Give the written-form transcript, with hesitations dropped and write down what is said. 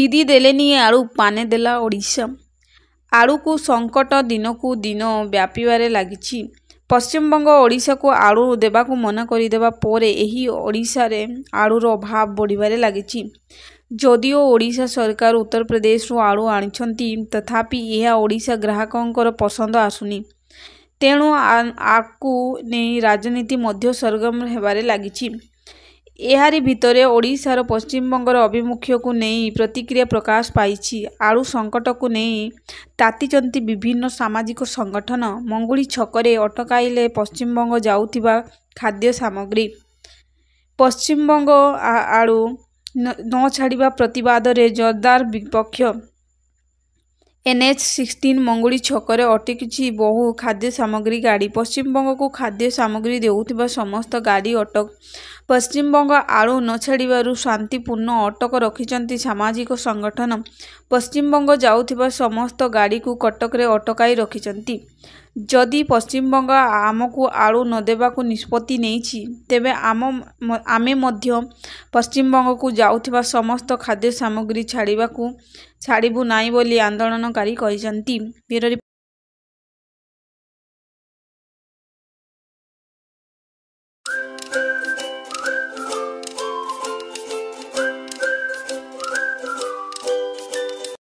दीदी देलेनी आलू पाने देला ओडिशा। आलू को संकट दिनकू दिन व्यापीबारे लागिछि। पश्चिमबंग ओडिशा को आलू देबाकू मना करिदेबा पोरे एही ओडिशा रे आलूर अभाव बढ़िबारे लागिछि। जदिओ ओडिशा सरकार उत्तर प्रदेश रु आलू आनिछंती तथापि यह ओडिशा ग्राहकंकर पसंद आसुनी। तेणु आकू नहीं राजनीति मध्य सरगम हेबारे लागिछि। एहारी भितरे ओडिशार पश्चिमबंगर अभिमुख्य को नहीं प्रतिक्रिया प्रकाश पाइछि। आलू संकट को नहीं तातिचंती विभिन्न सामाजिक संगठन। मंगुली छकरे अटकाइले पश्चिमबंग जाउथिबा खाद्य सामग्री। पश्चिमबंग आलू न छाड़िबा प्रतिवाद रे जोरदार विपक्ष। NH-16 मंगुली छकरे अटकिछि बहु खाद्य सामग्री गाड़ी। पश्चिमबंग को खाद्य सामग्री देउथिबा समस्त गाड़ी अटक। पश्चिमबंग आलू न छाड़िबारु शांतिपूर्ण अटक रखिचंती सामाजिक संगठन। पश्चिमबंग जाउथिबा समस्त गाड़ी को कटक रे अटकाई रखिचंती। जदि पश्चिमबंग आमको आलू न देबाकू निष्पत्ति नेइछि तेबे आमे मध्य पश्चिमबंग को जाउथिबा समस्त खाद्य सामग्री छाड़िबू नाई बोली आंदोलनकारी कहिसंती।